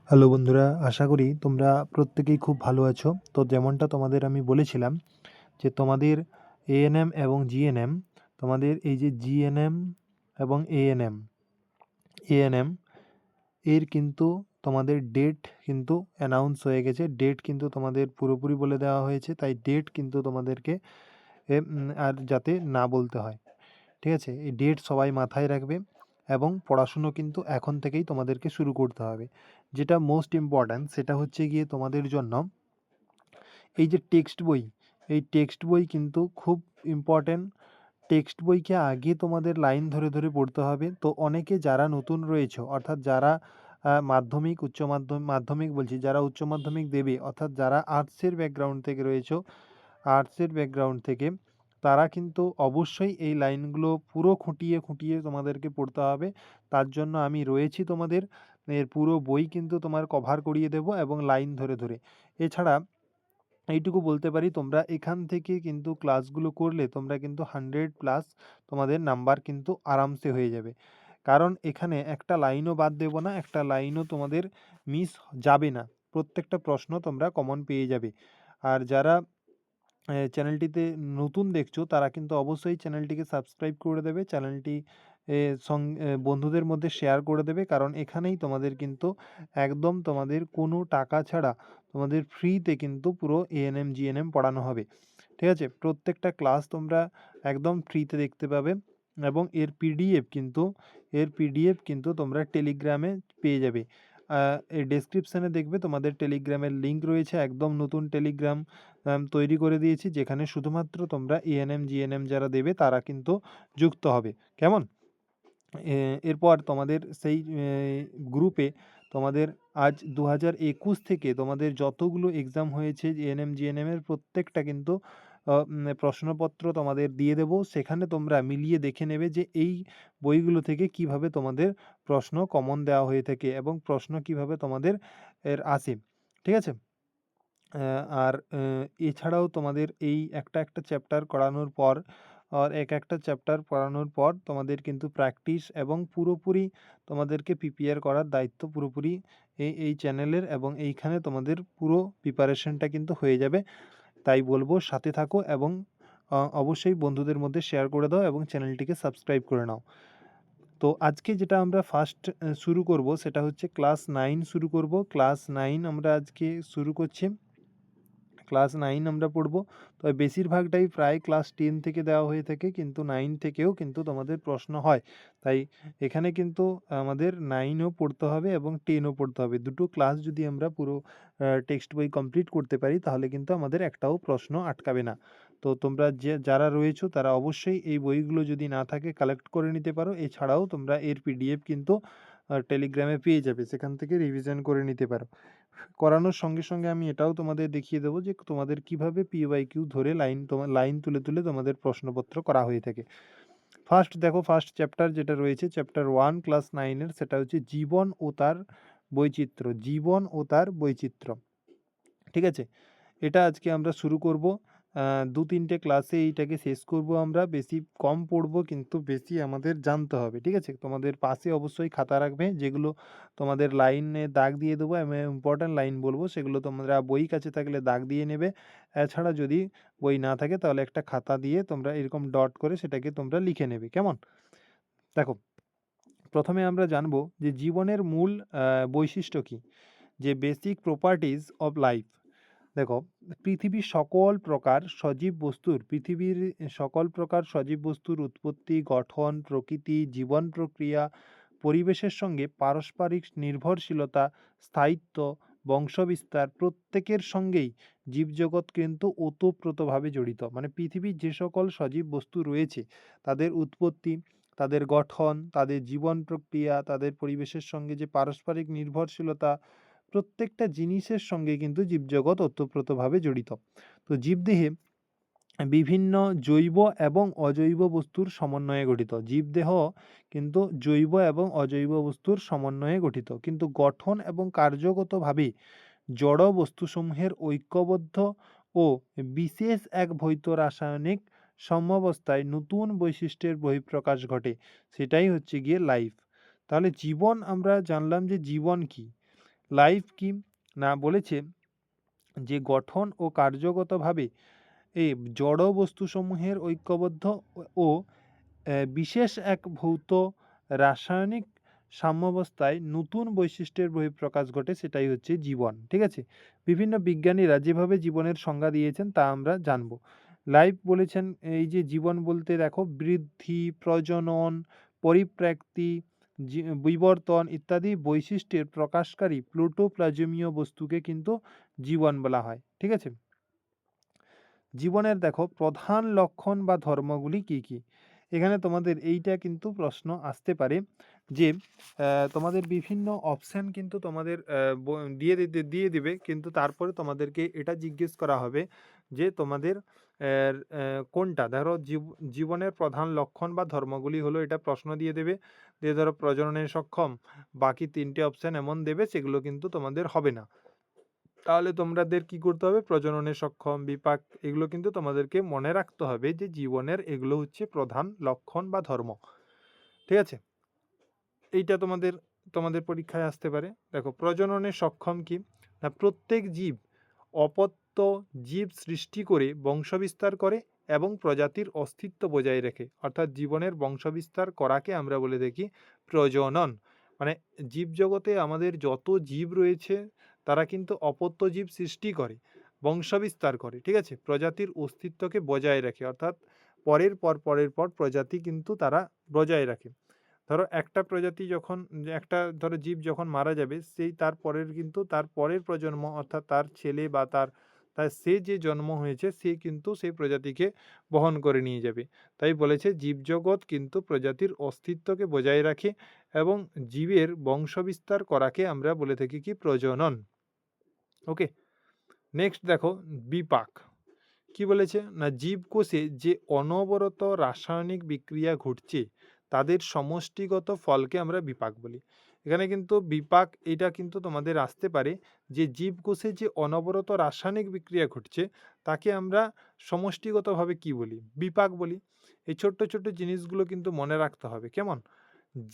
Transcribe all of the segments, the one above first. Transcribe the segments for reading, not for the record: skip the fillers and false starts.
Hello বন্ধুরা, আশা করি তোমরা প্রত্যেকেই খুব ভালো আছো। তো যেমনটা তোমাদের আমি বলেছিলাম যে তোমাদের এএনএম এবং জিএনএম, তোমাদের এই যে জিএনএম এবং এএনএম এর কিন্তু তোমাদের ডেট কিন্তু অ্যানাউন্স হয়ে গেছে। ডেট কিন্তু তোমাদের পুরোপুরি বলে দেওয়া হয়েছে, তাই ডেট কিন্তু তোমাদেরকে আর যাতে না বলতে হয়। ঠিক আছে? এই ডেট সবাই মাথায় রাখবে এবং পড়াশুনো কিন্তু এখন থেকেই তোমাদেরকে শুরু করতে হবে। যেটা মোস্ট ইম্পর্ট্যান্ট সেটা হচ্ছে গিয়ে তোমাদের জন্য এই যে টেক্সট বই, এই টেক্সট বই কিন্তু খুব ইম্পর্ট্যান্ট। টেক্সট বইকে আগে তোমাদের লাইন ধরে ধরে পড়তে হবে। তো অনেকে যারা নতুন রয়েছে, অর্থাৎ যারা মাধ্যমিক, মাধ্যমিক বলছি, যারা উচ্চ মাধ্যমিক দেবে, অর্থাৎ যারা আর্টসের ব্যাকগ্রাউন্ড থেকে রয়েছে, আর্টসের ব্যাকগ্রাউন্ড থেকে, তারা কিন্তু অবশ্যই এই লাইনগুলো পুরো খুঁটিয়ে খুঁটিয়ে তোমাদেরকে পড়তে হবে। তার জন্য আমি রয়েছি তোমাদের। এর পুরো বই কিন্তু তোমার কভার করিয়ে দেব এবং লাইন ধরে ধরে। এছাড়া এইটুকু বলতে পারি, তোমরা এখান থেকে কিন্তু ক্লাসগুলো করলে তোমরা কিন্তু 100+ তোমাদের নাম্বার কিন্তু আরামসে হয়ে যাবে। কারণ এখানে একটা লাইনও বাদ দেব না, একটা লাইনও তোমাদের মিস যাবে না। প্রত্যেকটা প্রশ্ন তোমরা কমন পেয়ে যাবে। আর যারা চ্যানেলটিতে নতুন দেখছো তারা কিন্তু অবশ্যই চ্যানেলটিকে সাবস্ক্রাইব করে দেবে। চ্যানেলটি বন্ধুদের মধ্যে শেয়ার করে দেবে। কারণ এখানেই তোমাদের কিন্তু একদম তোমাদের কোনো টাকা ছাড়া তোমাদের ফ্রিতে কিন্তু পুরো এএনএম, জিএনএম পড়ানো হবে। ঠিক আছে? প্রত্যেকটা ক্লাস তোমরা একদম ফ্রিতে দেখতে পাবে এবং এর পিডিএফ কিন্তু তোমরা টেলিগ্রামে পেয়ে যাবে। এই ডেসক্রিপশনে দেখবে তোমাদের টেলিগ্রামের লিঙ্ক রয়েছে। একদম নতুন টেলিগ্রাম তৈরি করে দিয়েছি, যেখানে শুধুমাত্র তোমরা এএনএম, জিএনএম যারা দেবে তারা কিন্তু যুক্ত হবে। কেমন? এরপর তোমাদের সেই গ্রুপে তোমাদের আজ 2021 থেকে তোমাদের যতগুলো এক্সাম হয়েছে এএনএম, জিএনএম এর প্রত্যেকটা কিন্তু প্রশ্নপত্র তোমাদের দিয়ে দেব। সেখানে তোমরা মিলিয়ে দেখে নেবে যে এই বইগুলো থেকে কিভাবে তোমাদের প্রশ্ন কমন দেওয়া হয়ে থাকে এবং প্রশ্ন কিভাবে তোমাদের আসে। ঠিক আছে? আর এছাড়াও তোমাদের এই একটা একটা চ্যাপ্টার করানোর পর, আর একটা চ্যাপ্টার পড়ানোর পর তোমাদের কিন্তু প্র্যাকটিস এবং পুরোপুরি তোমাদেরকে প্রিপেয়ার করার দায়িত্ব পুরোপুরি এই চ্যানেলের, এবং এইখানে তোমাদের পুরো প্রিপারেশনটা কিন্তু হয়ে যাবে। তাই বলবো সাথে থাকো এবং অবশ্যই বন্ধুদের মধ্যে শেয়ার করে দাও এবং চ্যানেলটিকে সাবস্ক্রাইব করে নাও। তো আজকে যেটা আমরা ফার্স্ট শুরু করব সেটা হচ্ছে ক্লাস 9 শুরু করব। ক্লাস 9 আমরা আজকে শুরু করছি। ক্লাস 9 আমরা পড়ব। তবে বেশিরভাগটাই প্রায় ক্লাস 10 থেকে দেওয়া হয়ে থাকে, কিন্তু 9 থেকেও কিন্তু তোমাদের প্রশ্ন হয়। তাই এখানে কিন্তু আমাদের 9 ও পড়তে হবে এবং 10 ও পড়তে হবে। দুটো ক্লাস যদি আমরা পুরো টেক্সট বই কমপ্লিট করতে পারি তাহলে কিন্তু আমাদের একটাও প্রশ্ন আটকাবে না। তো তোমরা যারা রয়েছো তারা অবশ্যই এই বইগুলো যদি না থাকে কালেক্ট করে নিতে পারো। এছাড়াও তোমরা এর পিডিএফ কিন্তু টেলিগ্রামে পেয়ে যাবে। সেখান থেকে রিভিশন করে নিতে পারো। করানোর সঙ্গে সঙ্গে আমি এটাও তোমাদের দেখিয়ে দেবো যে তোমাদের কিভাবে পিওয়াইকিউ ধরে লাইন তুলে তুলে তোমাদের প্রশ্নপত্র করা হয়ে থাকে। ফার্স্ট দেখো, ফার্স্ট চ্যাপ্টার যেটা রয়েছে, চ্যাপ্টার 1 ক্লাস 9-এর, সেটা হচ্ছে জীবন ও তার বৈচিত্র্য। জীবন ও তার বৈচিত্র্য। ঠিক আছে? এটা আজকে আমরা শুরু করব। 2-3টে ক্লাসে এইটাকে শেষ করব আমরা। বেশি কম পড়বো কিন্তু বেশি আমাদের জানতে হবে। ঠিক আছে? তোমাদের পাশে অবশ্যই খাতা রাখবে, যেগুলো তোমাদের লাইনে দাগ দিয়ে দেবো। আমি ইম্পর্ট্যান্ট লাইন বলবো, সেগুলো তোমরা বই কাছে থাকলে দাগ দিয়ে নেবে। এছাড়া যদি বই না থাকে তাহলে একটা খাতা দিয়ে তোমরা এরকম ডট করে সেটাকে তোমরা লিখে নেবে। কেমন? দেখো, প্রথমে আমরা জানবো যে জীবনের মূল বৈশিষ্ট্য কী? যে বেসিক প্রপার্টিজ অফ লাইফ। দেখো, পৃথিবীর সকল প্রকার সজীব বস্তুর উৎপত্তি, গঠন, প্রকৃতি, জীবন প্রক্রিয়া, পরিবেশের সঙ্গে পারস্পরিক নির্ভরশীলতা, স্থায়িত্ব, বংশবিস্তার, প্রত্যেকের সঙ্গেই জীবজগৎ কিন্তু ওতপ্রোতভাবে জড়িত। মানে পৃথিবীর যে সকল সজীব বস্তু রয়েছে তাদের উৎপত্তি, তাদের গঠন, তাদের জীবন প্রক্রিয়া, তাদের পরিবেশের সঙ্গে যে পারস্পরিক নির্ভরশীলতা, প্রত্যেকটা জিনিসের সঙ্গে কিন্তু জীবজগৎ ওতপ্রোতভাবে জড়িত। তো জীবদেহে বিভিন্ন জৈব এবং অজৈব বস্তুর সমন্বয়ে গঠিত। জীবদেহ কিন্তু জৈব এবং অজৈব বস্তুর সমন্বয়ে গঠিত, কিন্তু গঠন এবং কার্যগতভাবে জড় বস্তুসমূহের ঐক্যবদ্ধ ও বিশেষ এক ভৌত রাসায়নিক সমঅবস্থায় নতুন বৈশিষ্ট্যের বহিঃপ্রকাশ ঘটে। সেটাই হচ্ছে গিয়ে লাইফ। তাহলে জীবন, আমরা জানলাম যে জীবন কি। লাইফ কি না বলেছে যে গঠন ও কার্যগতভাবে এই জড় বস্তুসমূহের ঐক্যবদ্ধ ও বিশেষ এক ভৌত রাসায়নিক সাম্যাবস্থায় নতুন বৈশিষ্ট্যের বহিঃপ্রকাশ ঘটে, সেটাই হচ্ছে জীবন। ঠিক আছে, বিভিন্ন বিজ্ঞানীরা যেভাবে জীবনের সংজ্ঞা দিয়েছেন তা আমরা জানব। লাইফ বলেছেন এই যে জীবন বলতে দেখো বৃদ্ধি, প্রজনন, পরিপ্রাপ্তি, বিবর্তন ইত্যাদি বৈশিষ্ট্যের প্রকাশকারী প্লুটোপ্লাজমীয় বস্তুকে কিন্তু জীবন বলা হয়। ঠিক আছে, জীবনের দেখো প্রধান লক্ষণ বা ধর্মগুলি কি কি, এখানে তোমাদের এইটা কিন্তু প্রশ্ন আসতে পারে যে তোমাদের বিভিন্ন অপশান কিন্তু তোমাদের দিয়ে দিবে, কিন্তু তারপরে তোমাদেরকে এটা জিজ্ঞেস করা হবে যে তোমাদের কোনটা ধরো জীবনের প্রধান লক্ষণ বা ধর্মগুলি হলো, এটা প্রশ্ন দিয়ে দেবে, দিয়ে ধরো প্রজননে সক্ষম, বাকি 3টে অপশান এমন দেবে, সেগুলো কিন্তু তোমাদের হবে না। তাহলে তোমাদের কি করতে হবে, প্রজননে সক্ষম, বিপাক, এগুলো কিন্তু তোমাদেরকে মনে রাখতে হবে যে জীবনের এগুলো হচ্ছে প্রধান লক্ষণ বা ধর্ম। ঠিক আছে, এইটা তোমাদের পরীক্ষায় আসতে পারে। দেখো প্রজননে সক্ষম কি না, প্রত্যেক জীব অপত্য জীব সৃষ্টি করে বংশবিস্তার করে এবং প্রজাতির অস্তিত্ব বজায় রাখে, অর্থাৎ জীবনের বংশবিস্তার করাকে আমরা বলে থাকি প্রজনন। মানে জীবজগতে আমাদের যত জীব রয়েছে তারা কিন্তু অপত্য জীব সৃষ্টি করে, বংশবিস্তার করে, ঠিক আছে, প্রজাতির অস্তিত্বকে বজায় রাখে, অর্থাৎ পরের পর প্রজাতি কিন্তু তারা বজায় রাখে। ধরো একটা প্রজাতি যখন একটা ধরো জীব যখন মারা যাবে, সেই তার পরের প্রজন্ম অর্থাৎ তার ছেলে বা তার সে যে জন্ম হয়েছে সে কিন্তু সেই প্রজাতিকে বহন করে নিয়ে যাবে। তাই বলেছে জীবজগৎ কিন্তু প্রজাতির অস্তিত্বকে বজায় রাখে এবং জীবের বংশবিস্তার করাকে আমরা বলে থাকি কি প্রজনন। ওকে, নেক্সট দেখো বিপাক কি বলেছে না, জীবকোষে যে অনবরত রাসায়নিক বিক্রিয়া ঘটছে তাদের সমষ্টিগত ফলকে আমরা বিপাক বলি। এখানে কিন্তু বিপাক এটা কিন্তু তোমাদের আসতে পারে যে জীবকোষে যে অনবরত রাসায়নিক বিক্রিয়া ঘটছে তাকে আমরা সমষ্টিগতভাবে কি বলি, বিপাক বলি। এই ছোট্ট ছোট্ট জিনিসগুলো কিন্তু মনে রাখতে হবে। কেমন,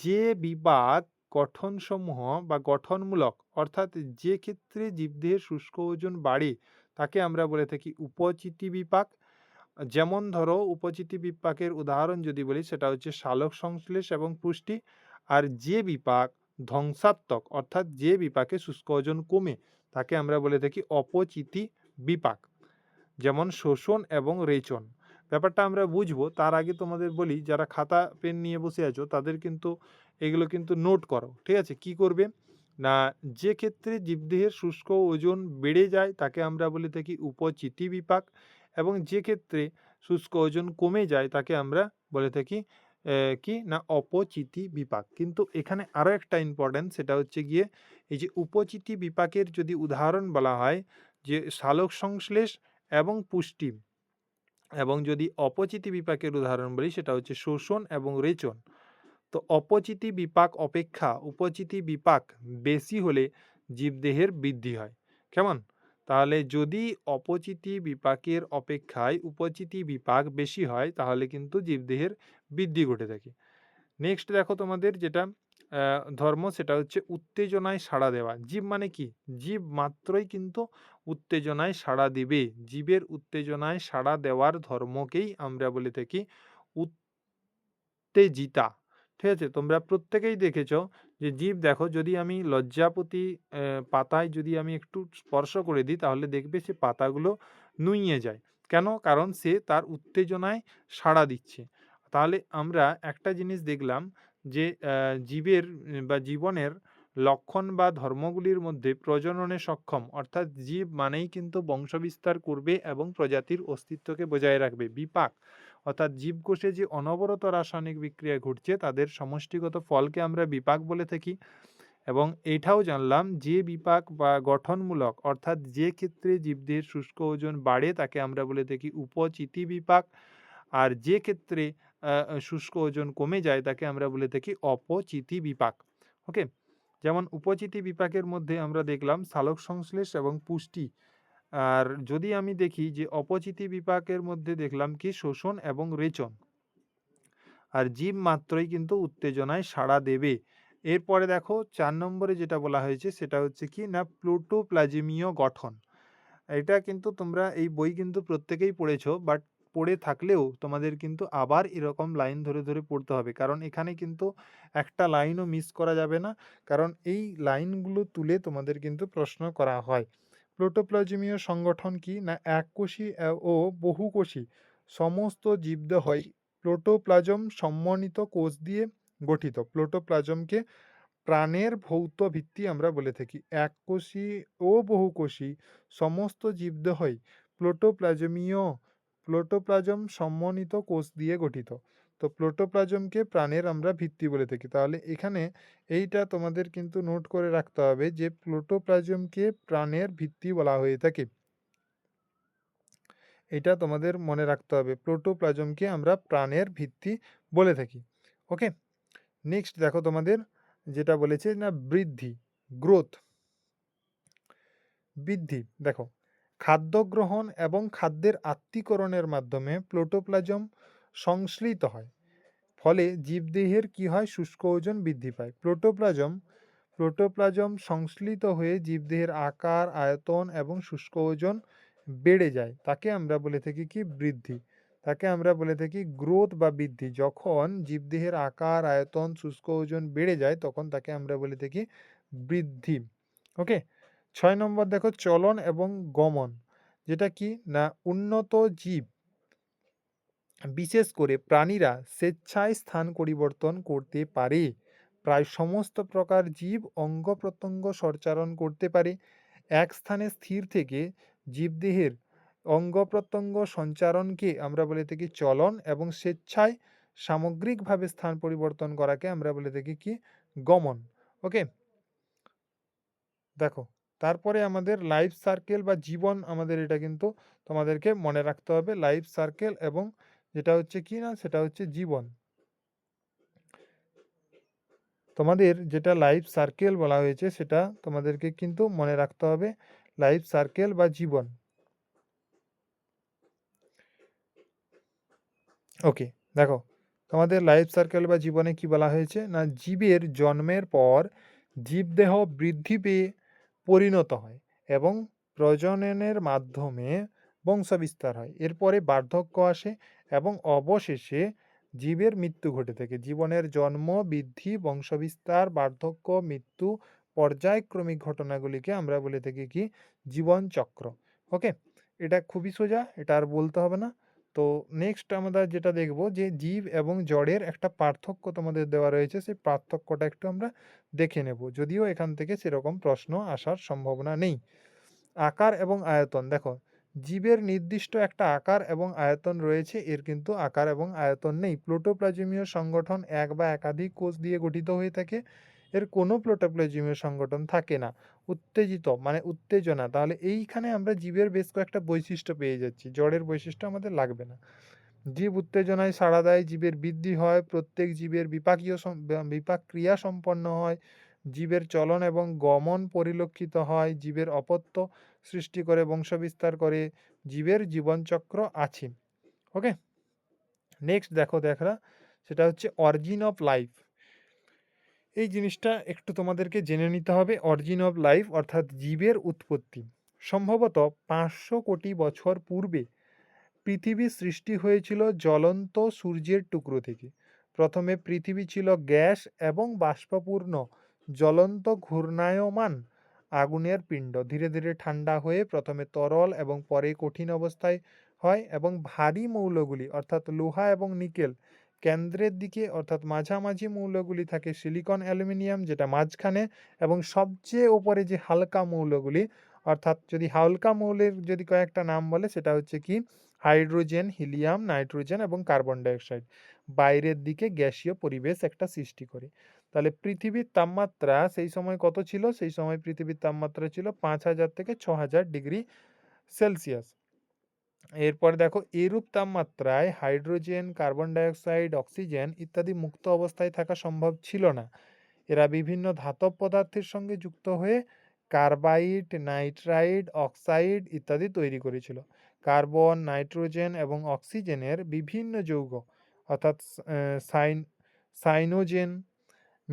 যে বিপাক গঠনসমূহ বা গঠনমূলক, অর্থাৎ যে ক্ষেত্রে জীবদেহের শুষ্ক ওজন বাড়ে তাকে আমরা বলে থাকি উপচিতি বিপাক। যেমন ধরো উপচিতি বিপাকের উদাহরণ যদি বলি সেটা হচ্ছে সালোক সংশ্লেষ এবং পুষ্টি। আর যে বিপাক ধ্বংসাত্মক, অর্থাৎ যে বিপাকে শুষ্ক ওজন কমে তাকে আমরা বলে থাকি অপচিতি বিপাক, যেমন শোষণ এবং রেচন। ব্যাপারটা আমরা বুঝবো তার আগে তোমাদের বলি, যারা খাতা পেন নিয়ে বসে আছো তাদের কিন্তু এগুলো কিন্তু নোট করো। ঠিক আছে, কি করবে না, যে ক্ষেত্রে জীবদেহের শুষ্ক ওজন বেড়ে যায় তাকে আমরা বলে থাকি উপচিতি বিপাক, এবং যে ক্ষেত্রে শুষ্ক ওজন কমে যায় তাকে আমরা বলে থাকি কি না অপচিতি বিপাক। কিন্তু এখানে আরও একটা ইম্পর্টেন্ট, সেটা হচ্ছে গিয়ে এই যে উপচিতি বিপাকের যদি উদাহরণ বলা হয় যে সালোক সংশ্লেষ এবং পুষ্টি, এবং যদি অপচিতি বিপাকের উদাহরণ বলি সেটা হচ্ছে শোষণ এবং রেচন। তো অপচিতি বিপাক অপেক্ষা উপচিতি বিপাক বেশি হলে জীবদেহের বৃদ্ধি হয়। কেমন, তাহলে যদি অপচিতি বিপাকের অপেক্ষায় উপচিতি বিপাক বেশি হয় তাহলে কিন্তু জীবদেহের বৃদ্ধি ঘটে থাকে। নেক্সট দেখো তোমাদের যেটা ধর্ম, সেটা হচ্ছে উত্তেজনায় সাড়া দেওয়া। জীব মানে কি, জীব মাত্রই কিন্তু উত্তেজনায় সাড়া দিবে, জীবের উত্তেজনায় সাড়া দেওয়ার ধর্মকেই আমরা বলে থাকি উত্তেজিতা। ঠিক আছে, তোমরা প্রত্যেকেই দেখেছ যে জীব দেখো, যদি আমি লজ্জাপতি পাতায় যদি আমি একটু স্পর্শ করে দিই তাহলে দেখবে সে পাতাগুলো নুইয়ে যায়। কেন, কারণ সে তার উত্তেজনায় সাড়া দিচ্ছে। তাহলে আমরা একটা জিনিস দেখলাম যে জীবের বা জীবনের লক্ষণ বা ধর্মগুলির মধ্যে প্রজননে সক্ষম, অর্থাৎ জীব মানেই কিন্তু বংশবিস্তার করবে এবং প্রজাতির অস্তিত্বকে বজায় রাখবে। বিপাক অর্থাৎ জীবকোষে যে অনবরত রাসায়নিক বিক্রিয়া ঘটছে তাদের সমষ্টিগত ফলকে আমরা বিপাক বলে থাকি। এবং এটাও জানলাম যে বিপাক বা গঠনমূলক, অর্থাৎ যে ক্ষেত্রে জীবদেহের শুষ্ক ওজন বাড়ে তাকে আমরা বলে থাকি উপচিতি বিপাক, আর যে ক্ষেত্রে শুষ্ক ওজন কমে যায় তাকে আমরা বলে থাকি অপচিতি বিপাক। ওকে, যেমন উপচিতি বিপাকের মধ্যে আমরা দেখলাম সালোক সংশ্লেষ এবং পুষ্টি, আর যদি আমি দেখি যে অপচিতি বিপাকের মধ্যে দেখলাম কি শোষণ এবং রেচন। আর জীব মাত্রই কিন্তু উত্তেজনায় সাড়া দেবে, এরপরে দেখো ৪ নম্বরে যেটা বলা হয়েছে সেটা হচ্ছে কি না প্রোটোপ্লাজমীয় গঠন। এটা কিন্তু তোমরা এই বই কিন্তু প্রত্যেকেই পড়েছো, বাট পড়ে থাকলেও তোমাদের কিন্তু আবার এরকম লাইন ধরে ধরে পড়তে হবে, কারণ এখানে কিন্তু একটা লাইনও মিস করা যাবে না, কারণ এই লাইনগুলো তুলে তোমাদের কিন্তু প্রশ্ন করা হয়। প্রোটোপ্লাজমীয় সংগঠন কি না এককোষী ও বহুকোষী সমস্ত জীবদেহই প্রোটোপ্লাজম সমন্বিত কোষ দিয়ে গঠিত। প্রোটোপ্লাজমকে প্রাণের ভৌত ভিত্তি আমরা বলে থাকি। এককোষী ও বহুকোষী সমস্ত জীবদেহই প্লোটোপ্লাজম সমন্বিত কোষ দিয়ে গঠিত। তো প্লোটোপ্লাজমকে প্রাণের আমরা ভিত্তি বলে থাকি। তাহলে এখানে এইটা তোমাদের কিন্তু নোট করে রাখতে হবে যে প্লোটোপ্লাজমকে প্রাণের ভিত্তি বলা হয়ে থাকে। এটা তোমাদের মনে রাখতে হবে, প্রোটোপ্লাজমকে আমরা প্রাণের ভিত্তি বলে থাকি। ওকে, নেক্সট দেখো তোমাদের যেটা বলেছে না বৃদ্ধি, গ্রোথ। বৃদ্ধি দেখো, খাদ্য গ্রহণ এবং খাদ্যের আত্তীকরণের মাধ্যমে প্রোটোপ্লাজম সংশ্লিত হয়, ফলে জীবদেহের কি হয় শুষ্ক ওজন বৃদ্ধি পায়। প্রোটোপ্লাজম সংশ্লিত হয়ে জীবদেহের আকার, আয়তন এবং শুষ্ক ওজন বেড়ে যায়, তাকে আমরা বলে থাকি কি বৃদ্ধি। তাকে আমরা বলে থাকি গ্রোথ বা বৃদ্ধি। যখন জীবদেহের আকার, আয়তন, শুষ্ক ওজন বেড়ে যায় তখন তাকে আমরা বলে থাকি বৃদ্ধি। ওকে, ৬ নম্বর দেখো চলন এবং গমন, যেটা কি না উন্নত জীব বিশেষ করে প্রাণীরা স্বেচ্ছায় স্থান পরিবর্তন করতে পারে। প্রায় সমস্ত প্রকার জীব অঙ্গ প্রত্যঙ্গ সঞ্চারণ করতে পারে। এক স্থানে স্থির থেকে জীবদেহের অঙ্গ প্রত্যঙ্গ সঞ্চারণকে আমরা বলে থাকি চলন, এবং স্বেচ্ছায় সামগ্রিকভাবে স্থান পরিবর্তন করাকে আমরা বলে থাকি কি গমন। ওকে, দেখো তারপরে আমাদের লাইফ সার্কেল বা জীবন, আমাদের এটা কিন্তু তোমাদেরকে মনে রাখতে হবে। লাইফ সার্কেল এবং যেটা হচ্ছে কি না সেটা হচ্ছে জীবন। তোমাদের যেটা লাইফ সার্কেল বলা হয়েছে সেটা তোমাদেরকে কিন্তু মনে রাখতে হবে, লাইফ সার্কেল বা জীবন। ওকে, দেখো তোমাদের লাইফ সার্কেল বা জীবনে কি বলা হয়েছে না জীবের জন্মের পর জীবদেহ বৃদ্ধি পেয়ে পরিণত হয় এবং প্রজননের মাধ্যমে বংশবিস্তার হয়। এরপরে বার্ধক্য আসে এবং অবশেষে জীবের মৃত্যু ঘটে থাকে। জীবনের জন্ম, বৃদ্ধি, বংশবিস্তার, বার্ধক্য, মৃত্যু পর্যায়ক্রমিক ঘটনাগুলিকে আমরা বলে থাকি কি জীবন চক্র। ওকে, এটা খুবই সোজা, এটা আর বলতে হবে না। তো নেক্সট আমরা যেটা দেখব যে জীব এবং জড়ের একটা পার্থক্য তোমাদের দেওয়া রয়েছে, সেই পার্থক্যটা একটু আমরা দেখে নেব, যদিও এখান থেকে সেরকম প্রশ্ন আসার সম্ভাবনা নেই। আকার এবং আয়তন দেখো, জীবের নির্দিষ্ট একটা আকার এবং আয়তন রয়েছে, এর কিন্তু আকার এবং আয়তন নেই। প্লোটোপ্লাজমীয় সংগঠন এক বা একাধিক কোষ দিয়ে গঠিত হয়ে থাকে, এর কোনো প্লোটোপ্লাজমীয় সংগঠন থাকে না। উত্তেজিত মানে উত্তেজনা, তাহলে এইখানে আমরা জীবের বেশ কয়েকটা বৈশিষ্ট্য পেয়ে যাচ্ছি, জড়ের বৈশিষ্ট্য আমাদের লাগবে না। জীব উত্তেজনায় সাড়া দেয়, জীবের বৃদ্ধি হয়, প্রত্যেক জীবের বিপাক ক্রিয়া সম্পন্ন হয়, জীবের চলন এবং গমন পরিলক্ষিত হয়, জীবের অপত্য সৃষ্টি করে বংশবিস্তার করে, জীবের জীবনচক্র আছে। ওকে, নেক্সট দেখা সেটা হচ্ছে অরিজিন অফ লাইফ। এই জিনিসটা একটু তোমাদেরকে জেনে নিতে হবে। অরিজিন অফ লাইফ অর্থাৎ জীবের উৎপত্তি সম্ভবত 500 কোটি বছর পূর্বে পৃথিবী সৃষ্টি হয়েছিল জ্বলন্ত সূর্যের টুকরো থেকে। প্রথমে পৃথিবী ছিল গ্যাস এবং বাষ্পপূর্ণ জ্বলন্ত ঘূর্ণায়মান আগুনের পিণ্ড। ধীরে ধীরে ঠান্ডা হয়ে প্রথমে তরল এবং পরে কঠিন অবস্থায় হয়, এবং ভারী মৌলগুলি অর্থাৎ লোহা এবং নিকেল কেন্দ্রের দিকে, অর্থাৎ মাঝামাঝি মৌলগুলি থাকে সিলিকন, অ্যালুমিনিয়াম যেটা মাঝখানে, এবং সবচেয়ে ওপরে যে হালকা মৌলগুলি, অর্থাৎ যদি হালকা মৌলের যদি কয়েকটা নাম বলে সেটা হচ্ছে কি হাইড্রোজেন, হিলিয়াম, নাইট্রোজেন এবং কার্বন ডাইঅক্সাইড, বাইরের দিকে গ্যাসীয় পরিবেশ একটা সৃষ্টি করে। তাহলে পৃথিবীর তাপমাত্রা সেই সময় কত ছিল? সেই সময় পৃথিবীর তাপমাত্রা ছিল 5000 থেকে 6000 ডিগ্রি সেলসিয়াস। এরপর দেখো এরূপ তাপমাত্রায় হাইড্রোজেন, কার্বন ডাইঅক্সাইড, অক্সিজেন ইত্যাদি মুক্ত অবস্থায় থাকা সম্ভব ছিল না। এরা বিভিন্ন ধাতব পদার্থের সঙ্গে যুক্ত হয়ে কার্বাইড, নাইট্রাইড, অক্সাইড ইত্যাদি তৈরি করেছিল। কার্বন, নাইট্রোজেন এবং অক্সিজেনের বিভিন্ন যৌগ অর্থাৎ সাইনোজেন,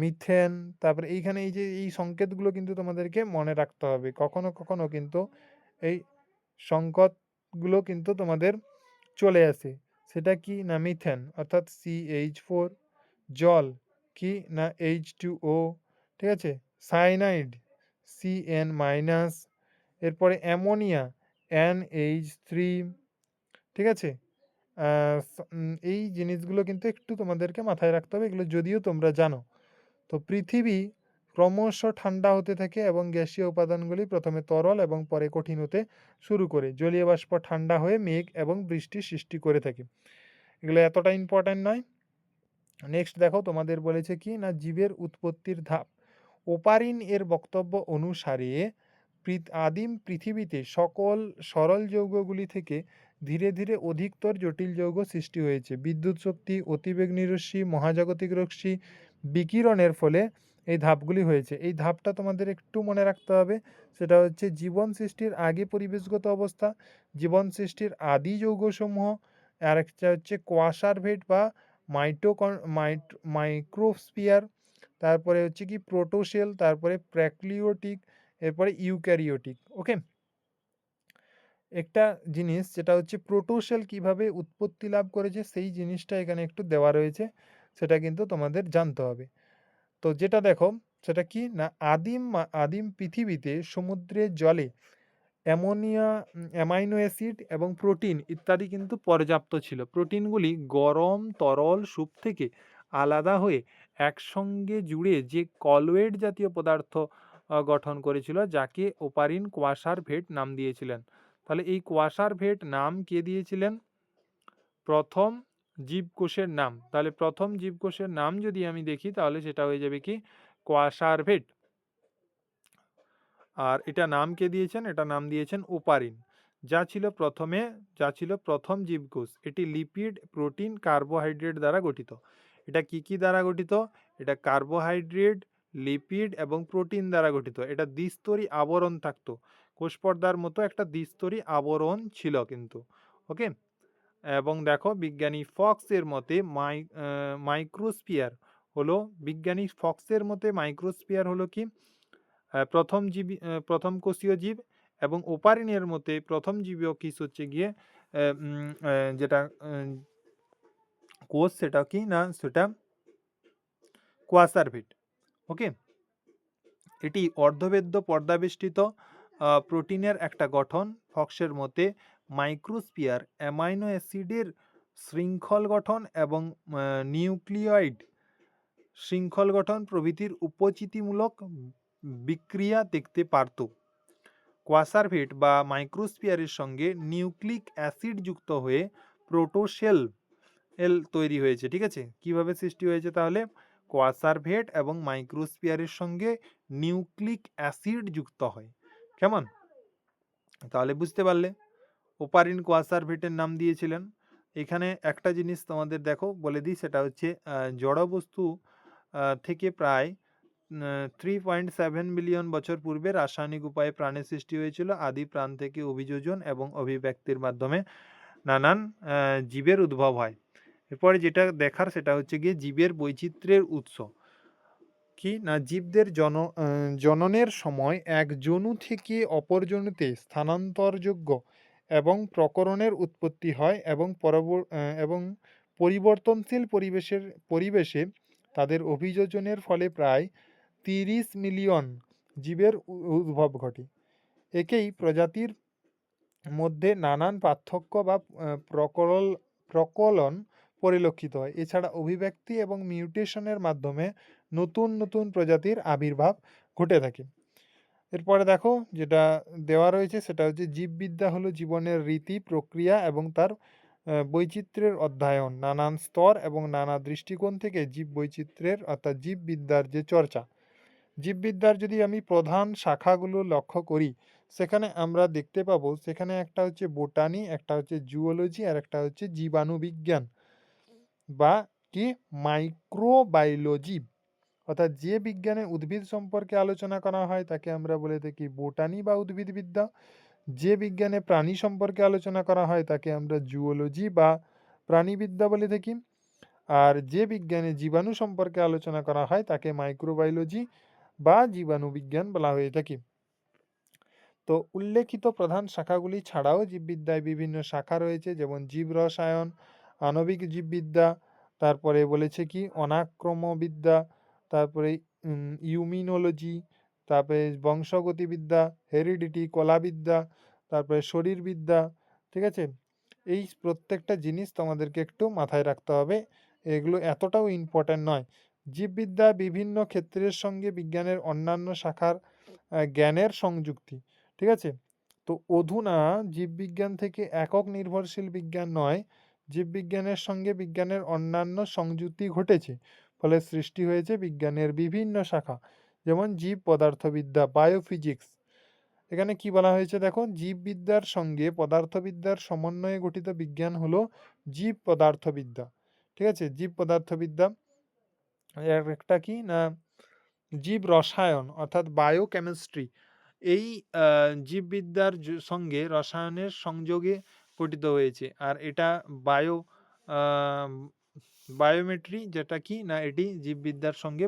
মিথেন, তারপরে এইখানে এই যে এই সংকেতগুলো কিন্তু তোমাদেরকে মনে রাখতে হবে। কখনো কখনো কিন্তু এই সংকেতগুলো কিন্তু তোমাদের চলে আসে। সেটা কি না মিথেন অর্থাৎ CH4, জল কি না H2O, ঠিক আছে, সায়ানাইড CN-, এরপরে অ্যামোনিয়া NH3, ঠিক আছে। এই জিনিসগুলো কিন্তু একটু তোমাদেরকে মাথায় রাখতে হবে, এগুলো যদিও তোমরা জানো। তো পৃথিবী ক্রমশ ঠান্ডা হতে থাকে এবং গ্যাসীয় উপাদানগুলি প্রথমে তরল এবং পরে কঠিন হতে শুরু করে। জলীয় বাষ্প ঠান্ডা হয়ে মেঘ এবং বৃষ্টির সৃষ্টি করে থাকে। এগুলো এতটা ইম্পর্ট্যান্ট নয়। নেক্সট দেখো তোমাদের বলেছে কি না জীবের উৎপত্তির ধাপ। ওপারিন এর বক্তব্য অনুসারে আদিম পৃথিবীতে সকল সরল যৌগগুলি থেকে ধীরে ধীরে অধিকতর জটিল যৌগ সৃষ্টি হয়েছে। বিদ্যুৎ শক্তি, অতিবেগুনি রশ্মি, মহাজাগতিক রশ্মি বিকিরণের ফলে এই ধাপগুলি হয়েছে। এই ধাপটা তোমাদের একটু মনে রাখতে হবে। সেটা হচ্ছে জীবন সৃষ্টির আগে পরিবেশগত অবস্থা, জীবন সৃষ্টির আদি যৌগসমূহ, আর একটা হচ্ছে কোয়াসার ভেট বা মাইক্রোস্ফিয়ার, তারপরে হচ্ছে কি প্রোটোশেল, তারপরে প্র্যাক্লিওটিক, এরপরে ইউক্যারিওটিক। ওকে, একটা জিনিস যেটা হচ্ছে প্রোটোশেল কিভাবে উৎপত্তি লাভ করেছে সেই জিনিসটা এখানে একটু দেওয়া রয়েছে, সেটা কিন্তু তোমাদের জানতে হবে। তো যেটা দেখো সেটা কি না আদিম পৃথিবীতে সমুদ্রের জলে অ্যামোনিয়া, অ্যামাইনো অ্যাসিড এবং প্রোটিন ইত্যাদি কিন্তু পর্যাপ্ত ছিল। প্রোটিনগুলি গরম তরল স্যুপ থেকে আলাদা হয়ে একসঙ্গে জুড়ে যে কলয়েড জাতীয় পদার্থ গঠন করেছিল, যাকে ওপারিন কোয়াসার ভেট নাম দিয়েছিলেন। তাহলে এই কোয়াসার ভেট নাম কে দিয়েছিলেন? প্রথম জীবকোষের নাম। তাহলে প্রথম জীবকোষের নাম যদি আমি দেখি তাহলে সেটা হয়ে যাবে কি কোয়াসার ভেট। আর এটা নাম কে দিয়েছেন? এটা নাম দিয়েছেন ওপারিন। যা ছিল প্রথম জীবকোষ। এটি লিপিড, প্রোটিন, কার্বোহাইড্রেট দ্বারা গঠিত। এটা কি দ্বারা গঠিত? এটা কার্বোহাইড্রেট, লিপিড এবং প্রোটিন দ্বারা গঠিত। এটা দ্বিস্তরী আবরণ থাকতো, কোষপর্দার মতো একটা দ্বিস্তরী আবরণ ছিল কিন্তু। ওকে, এবং দেখো বিজ্ঞানী ফক্সের মতে মাইক্রোস্ফিয়ার হলো, বিজ্ঞানী ফক্সের মতে মাইক্রোস্ফিয়ার হলো কি প্রথম কোষীয় জীব, এবং ওপারিনের মতে প্রথম জীবীয় কিস হচ্ছে গিয়ে যেটা কোষ, সেটা কি না সেটা কোয়াসারভিট। ওকে, এটি অর্ধবেদ্য পর্দাবেষ্টিত প্রোটিনের একটা গঠন। ফক্সের মতে মাইক্রোস্ফিয়ার অ্যামাইনো অ্যাসিডের শৃঙ্খল গঠন এবং নিউক্লিয়েড শৃঙ্খল গঠন প্রভৃতির উপচিতিমূলক বিক্রিয়া দেখতে পারত। কোয়াসারভেট বা মাইক্রোস্ফিয়ারের সঙ্গে নিউক্লিক অ্যাসিড যুক্ত হয়ে প্রোটোশেল তৈরি হয়েছে। ঠিক আছে, কিভাবে সৃষ্টি হয়েছে তাহলে? কোয়াসারভেট এবং মাইক্রোস্ফিয়ারের সঙ্গে নিউক্লিক অ্যাসিড যুক্ত হয়। কেমন? তাহলে বুঝতে পারলে ওপারিন কোয়াসারভেটের নাম দিয়েছিলেন। এখানে একটা জিনিস তোমাদের দেখো বলে দিই, সেটা হচ্ছে জড়বস্তু থেকে প্রায় 3.7 বিলিয়ন বছর পূর্বে রাসায়নিক উপায়ে প্রাণের সৃষ্টি হয়েছিল। আদি প্রাণ থেকে অভিযোজন এবং অভিব্যক্তির মাধ্যমে নানান জীবের উদ্ভব হয়। এরপরে যেটা দেখার সেটা হচ্ছে গিয়ে জীবের বৈচিত্র্যের উৎস। কি না জীবদের জননের সময় এক জনু থেকে অপর জনুতে স্থানান্তরযোগ্য এবং প্রকরণের উৎপত্তি হয় এবং পরিবর্তনশীল পরিবেশে তাদের অভিযোজনের ফলে প্রায় 30 মিলিয়ন জীবের উদ্ভব ঘটে। একেই প্রজাতির মধ্যে নানান পার্থক্য বা প্রকলন পরিলক্ষিত হয়। এছাড়া অভিব্যক্তি এবং মিউটেশনের মাধ্যমে নতুন নতুন প্রজাতির আবির্ভাব ঘটে থাকে। এরপরে দেখো যেটা দেওয়া রয়েছে সেটা হচ্ছে জীববিদ্যা হলো জীবনের রীতি, প্রক্রিয়া এবং তার বৈচিত্র্যের অধ্যয়ন। নানান স্তর এবং নানা দৃষ্টিকোণ থেকে জীব বৈচিত্র্যের অর্থাৎ জীববিদ্যার যে চর্চা। জীববিদ্যার যদি আমি প্রধান শাখাগুলো লক্ষ্য করি, সেখানে আমরা দেখতে পাবো সেখানে একটা হচ্ছে বোটানি, একটা হচ্ছে জুওলজি, আর একটা হচ্ছে জীবাণুবিজ্ঞান বা কি মাইক্রোবায়োলজি। অর্থাৎ যে বিজ্ঞানে উদ্ভিদ সম্পর্কে আলোচনা করা হয় তাকে আমরা বলে থাকি বোটানি বা উদ্ভিদবিদ্যা। যে বিজ্ঞানে প্রাণী সম্পর্কে আলোচনা করা হয় তাকে আমরা জুওলজি বা প্রাণীবিদ্যা বলে থাকি। আর যে বিজ্ঞানে জীবাণু সম্পর্কে আলোচনা করা হয় তাকে মাইক্রোবায়োলজি বা জীবাণুবিজ্ঞান বলা হয়ে থাকে। তো উল্লেখিত প্রধান শাখাগুলি ছাড়াও জীববিদ্যায় বিভিন্ন শাখা রয়েছে, যেমন জীব রসায়ন, আণবিক জীববিদ্যা, তারপরে বলেছে কি অনাক্রমবিদ্যা, তারপরে ইউমিনোলজি, তারপরে বংশগতিবিদ্যা, হেরিডিটি, কলাবিদ্যা, তারপরে শরীরবিদ্যা। ঠিক আছে, এই প্রত্যেকটা জিনিস তোমাদেরকে একটু মাথায় রাখতে হবে, এগুলো এতটাও ইম্পর্ট্যান্ট নয়। জীববিদ্যা বিভিন্ন ক্ষেত্রের সঙ্গে বিজ্ঞানের অন্যান্য শাখার জ্ঞানের সংযুক্তি। ঠিক আছে, তো অধুনা জীববিজ্ঞান থেকে একক নির্ভরশীল বিজ্ঞান নয়, জীববিজ্ঞানের সঙ্গে বিজ্ঞানের অন্যান্য সংযুক্তি ঘটেছে, ফলে সৃষ্টি হয়েছে বিজ্ঞানের বিভিন্ন শাখা, যেমন জীব পদার্থবিদ্যা, বায়োফিজিক্স। এখানে কি বলা হয়েছে দেখো, জীববিদ্যার সঙ্গে পদার্থবিদ্যার সমন্বয়ে গঠিত বিজ্ঞান হলো জীব পদার্থবিদ্যা। ঠিক আছে, জীব পদার্থবিদ্যা। আর একটা কি না, জীব রসায়ন অর্থাৎ বায়োকেমিস্ট্রি। এই জীববিদ্যার সঙ্গে রসায়নের সংযোগে গঠিত হয়েছে। আর এটা বায়ো বায়োমেট্রি, যেটা কি না এটি জীববিদ্যার সঙ্গে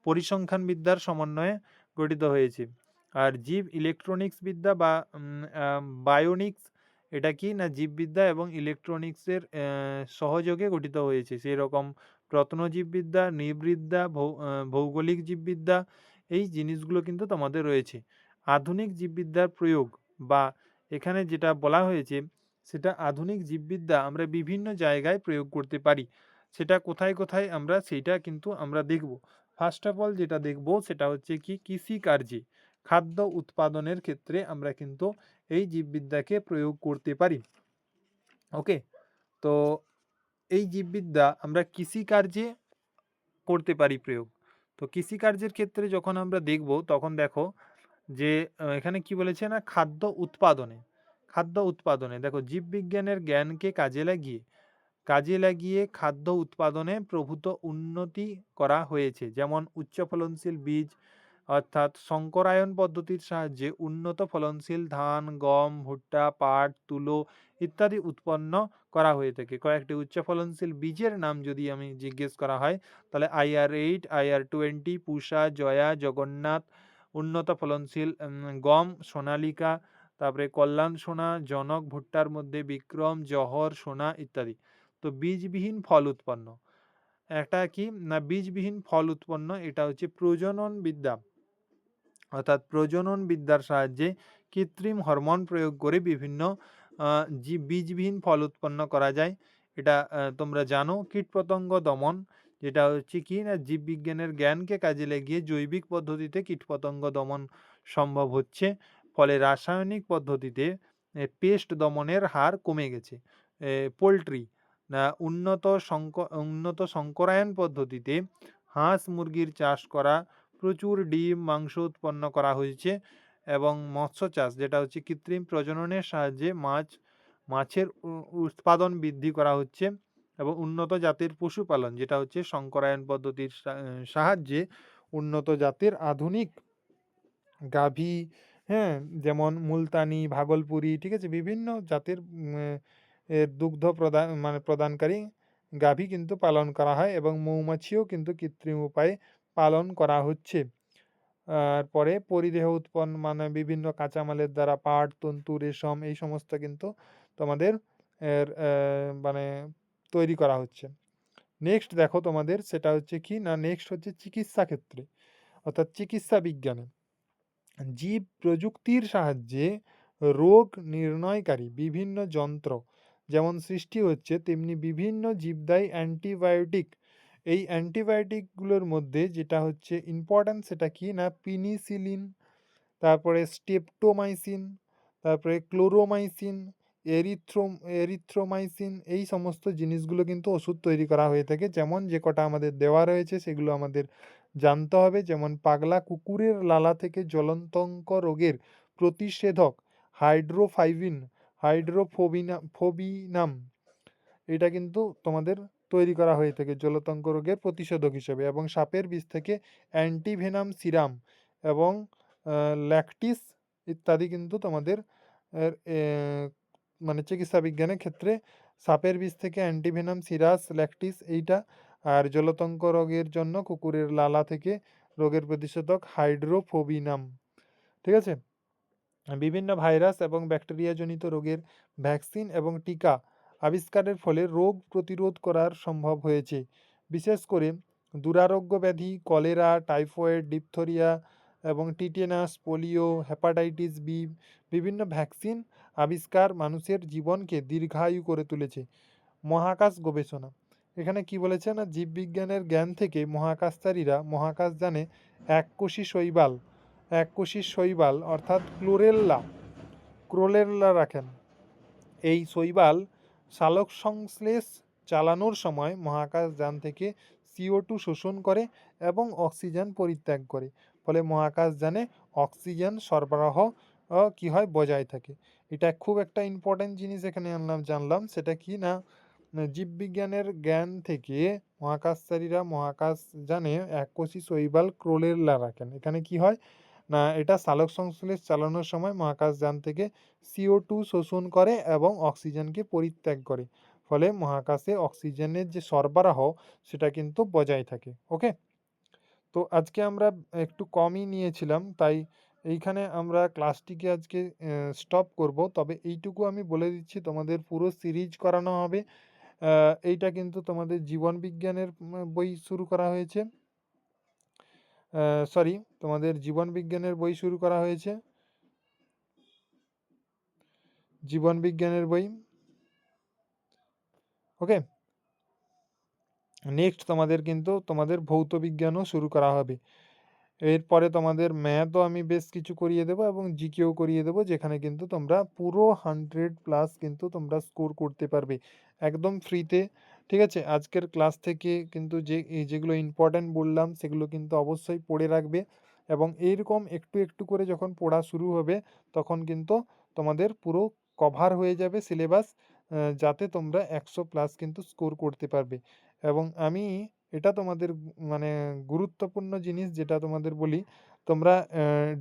পরিসংখ্যানবিদ্যার সমন্বয়ে গঠিত হয়েছে। আর জীব ইলেকট্রনিক্স বিদ্যা বা বায়োনিক্স, এটা কি না জীববিদ্যা এবং ইলেকট্রনিক্সের সহযোগে গঠিত হয়েছে। সেই রকম প্রত্নজীববিদ্যা, নৃবিদ্যা, ভৌগোলিক জীববিদ্যা, এই জিনিসগুলো কিন্তু তোমাদের রয়েছে। আধুনিক জীববিদ্যার প্রয়োগ বা এখানে যেটা বলা হয়েছে সেটা আধুনিক জীববিদ্যা আমরা বিভিন্ন জায়গায় প্রয়োগ করতে পারি। সেটা কোথায় কোথায় আমরা সেইটা কিন্তু আমরা দেখব। ফার্স্ট অফ অল যেটা দেখব সেটা হচ্ছে কি কৃষিকার্যে, খাদ্য উৎপাদনের ক্ষেত্রে আমরা কিন্তু এই জীববিদ্যাকে প্রয়োগ করতে পারি। ওকে, তো এই জীববিদ্যা আমরা কৃষিকার্যে করতে পারি প্রয়োগ। তো কৃষিকার্যের ক্ষেত্রে যখন আমরা দেখব তখন দেখো যে এখানে কি বলেছে না, খাদ্য উৎপাদনে দেখো জীববিজ্ঞানের জ্ঞানকে কাজে লাগিয়ে খাদ্য উৎপাদনে প্রভূত উন্নতি করা হয়েছে। যেমন উচ্চ ফলনশীল বীজ অর্থাৎ সংকরায়ন পদ্ধতির সাহায্যে উন্নত ফলনশীল ধান, গম, ভুট্টা, পাট, তুলো ইত্যাদি উৎপন্ন করা হয়ে থাকে। কয়েকটি উচ্চ ফলনশীল বীজের নাম যদি আমি জিজ্ঞেস করা হয় তাহলে IR8, IR20, পুষা, জয়া, জগন্নাথ। উন্নত ফলনশীল গম সোনালিকা, তারপরে কল্যাণ সোনা, জনক। ভুট্টার মধ্যে বিক্রম, জহর, সোনা ইত্যাদি। তো বীজবিহীন ফল উৎপন্ন, একটা কি না বীজবিহীন ফল উৎপন্ন, এটা হচ্ছে প্রজনন বিদ্যা, অর্থাৎ প্রজনন বিদ্যার সাহায্যে কৃত্রিম হরমোন প্রয়োগ করে বিভিন্ন বীজবিহীন ফল উৎপন্ন করা যায়। এটা তোমরা জানো। কীটপতঙ্গ দমন, যেটা হচ্ছে কি না জীববিজ্ঞানের জ্ঞানকে কাজে লাগিয়ে জৈবিক পদ্ধতিতে কীটপতঙ্গ দমন সম্ভব হচ্ছে, ফলে রাসায়নিক পদ্ধতিতে পেস্ট দমনের হার কমে গেছে। পোলট্রি, উন্নত সংকরায়ন পদ্ধতিতে হাঁস মুরগির চাষ করা, প্রচুর ডিম মাংস উৎপন্ন করা হয়েছে। এবং মৎস্য চাষ, যেটা হচ্ছে কৃত্রিম প্রজননের সাহায্যে মাছের উৎপাদন বৃদ্ধি করা হচ্ছে। এবং উন্নত জাতের পশুপালন, যেটা হচ্ছে সংকরায়ন পদ্ধতির সাহায্যে উন্নত জাতের আধুনিক গাভী, হ্যাঁ, যেমন মুলতানি, ভাগলপুরি, ঠিক আছে, বিভিন্ন জাতের দুগ্ধ প্রদানকারী গাভী কিন্তু পালন করা হয় এবং মৌমাছিও কিন্তু কৃত্রিম উপায়ে পালন করা হচ্ছে। আর পরে পরিদেহ উৎপন্ন বিভিন্ন কাঁচামালের দ্বারা পাট, তন্তু, রেশম এই সমস্ত কিন্তু তোমাদের এর মানে তৈরি করা হচ্ছে। নেক্সট দেখো তোমাদের সেটা হচ্ছে কি না, নেক্সট হচ্ছে চিকিৎসা ক্ষেত্রে অর্থাৎ চিকিৎসা বিজ্ঞানে জীব প্রযুক্তির সাহায্যে রোগ নির্ণয়কারী বিভিন্ন যন্ত্র যেমন সৃষ্টি হচ্ছে, তেমনি বিভিন্ন জীবদায়ী অ্যান্টিবায়োটিক। এই অ্যান্টিবায়োটিকগুলোর মধ্যে যেটা হচ্ছে ইম্পর্ট্যান্ট সেটা কি না পিনিসিলিন, তারপরে স্টেপটোমাইসিন, তারপরে ক্লোরোমাইসিন, এরিথ্রোমাইসিন, এই সমস্ত জিনিসগুলো কিন্তু ওষুধ তৈরি করা হয়ে থাকে। যেমন যে কটা আমাদের দেওয়া রয়েছে সেগুলো আমাদের জানতে হবে। যেমন পাগলা কুকুরের লালা থেকে জ্বলন্তঙ্ক রোগের প্রতিষেধক হাইড্রোফোবিনাম, এটা কিন্তু তোমাদের তৈরি করা হয়ে থাকে জলতঙ্ক রোগের প্রতিষেধক হিসেবে। এবং সাপের বিষ থেকে অ্যান্টিভেনাম সিরাম এবং ল্যাকটিস ইত্যাদি কিন্তু তোমাদের চিকিৎসা বিজ্ঞানের ক্ষেত্রে সাপের বিষ থেকে অ্যান্টিভেনাম সিরাস ল্যাকটিস এইটা। আর জলতঙ্ক রোগের জন্য কুকুরের লালা থেকে রোগের প্রতিষেধক হাইড্রোফোবিনাম। ঠিক আছে? বিভিন্ন ভাইরাস এবং ব্যাকটেরিয়াজনিত রোগের ভ্যাকসিন এবং টিকা আবিষ্কারের ফলে রোগ প্রতিরোধ করার সম্ভব হয়েছে। বিশেষ করে দুরারোগ্য ব্যাধি, কলেরা, টাইফয়েড, ডিপথেরিয়া এবং টিটেনাস, পোলিও, হেপাটাইটিস বি বিভিন্ন ভ্যাকসিন আবিষ্কার মানুষের জীবনকে দীর্ঘায়ু করে তুলেছে। মহাকাশ গবেষণা, এখানে কি বলেছে না, জীববিজ্ঞানের জ্ঞান থেকে মহাকাশচারীরা মহাকাশযানে এককোষী শৈবাল অর্থাৎ ক্লোরেল্লা রাখেন। এই শৈবাল সালোক সংশ্লেষ চালানোর সময় মহাকাশযান থেকে CO2 শোষণ করে এবং অক্সিজেন পরিত্যাগ করে, ফলে মহাকাশযানে অক্সিজেন সরবরাহ কি হয়, বজায় থাকে। এটা খুব একটা ইম্পর্টেন্ট জিনিস এখানে জানলাম, সেটা কি না, জীববিজ্ঞানের জ্ঞান থেকে মহাকাশচারীরা মহাকাশযানে এককোষী শৈবাল ক্লোরেল্লা রাখেন। এখানে কি হয় না, এটা সালোক সংশ্লেষ চালানোর সময় মহাকাশযান থেকে CO2 শোষণ করে এবং অক্সিজেনকে পরিত্যাগ করে, ফলে মহাকাশে অক্সিজেনের যে সরবরাহ সেটা কিন্তু বজায় থাকে। ওকে, তো আজকে আমরা একটু কমই নিয়েছিলাম, তাই এইখানে আমরা ক্লাসটিকে আজকে স্টপ করব। তবে এইটুকু আমি বলে দিচ্ছি, তোমাদের পুরো সিরিজ করানো হবে। এইটা কিন্তু তোমাদের জীবন বিজ্ঞানের বই শুরু করা হয়েছে, তোমাদের জীবন বিজ্ঞানের বই শুরু করা হয়েছে, জীবন বিজ্ঞানের বই। ওকে, নেক্সট তোমাদের ভৌত বিজ্ঞানও শুরু করা হবে। এরপরে তোমাদের ম্যাথও আমি বেশ কিছু করিয়ে দেবো এবং জিকেও করিয়ে দেবো, যেখানে কিন্তু তোমরা পুরো 100+ কিন্তু তোমরা স্কোর করতে পারবে একদম ফ্রিতে। ঠিক আছে, আজকের ক্লাস থেকে কিন্তু যেগুলো ইম্পর্ট্যান্ট বললাম সেগুলো কিন্তু অবশ্যই পড়ে রাখবে, এবং এইরকম একটু একটু করে যখন পড়া শুরু হবে তখন কিন্তু তোমাদের পুরো কভার হয়ে যাবে সিলেবাস, যাতে তোমরা 100+ কিন্তু স্কোর করতে পারবে। এবং আমি এটা তোমাদের মানে গুরুত্বপূর্ণ জিনিস যেটা তোমাদের বলি, তোমরা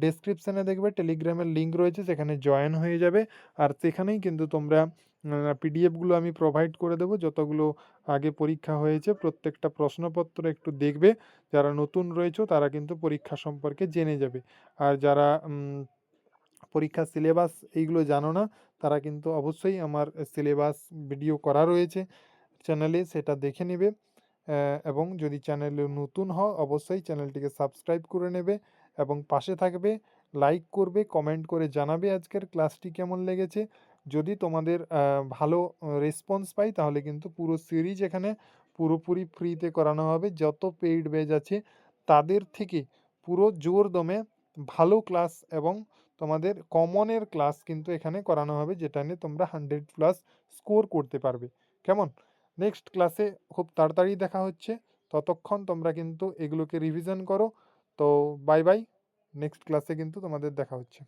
ডেসক্রিপশানে দেখবে টেলিগ্রামের লিঙ্ক রয়েছে, সেখানে জয়েন হয়ে যাবে। আর সেখানেই কিন্তু তোমরা পিডিএফগুলো আমি প্রোভাইড করে দেবো, যতগুলো আগে পরীক্ষা হয়েছে প্রত্যেকটা প্রশ্নপত্র একটু দেখবে। যারা নতুন রয়েছে তারা কিন্তু পরীক্ষা সম্পর্কে জেনে যাবে। আর যারা পরীক্ষার সিলেবাস এইগুলো জানো না, তারা কিন্তু অবশ্যই আমার সিলেবাস ভিডিও করা রয়েছে চ্যানেলে, সেটা দেখে নেবে। এবং যদি চ্যানেলে নতুন হও অবশ্যই চ্যানেলটিকে সাবস্ক্রাইব করে নেবে এবং পাশে থাকবে, লাইক করবে, কমেন্ট করে জানাবে আজকের ক্লাসটি কেমন লেগেছে। যদি তোমাদের ভালো রেসপন্স পাই তাহলে কিন্তু পুরো সিরিজ এখানে পুরোপুরি ফ্রিতে করানো হবে। যত পেইড ব্যাচ আছে তাদের থেকে পুরো জোর দমে ভালো ক্লাস এবং তোমাদের কমনের ক্লাস কিন্তু এখানে করানো হবে, যেটা নিয়ে তোমরা 100+ স্কোর করতে পারবে। কেমন? নেক্সট ক্লাসে খুব তাড়াতাড়ি দেখা হচ্ছে, ততক্ষণ তোমরা কিন্তু এগুলোকে রিভিশন করো। তো বাই বাই, নেক্সট ক্লাসে কিন্তু তোমাদের দেখা হচ্ছে।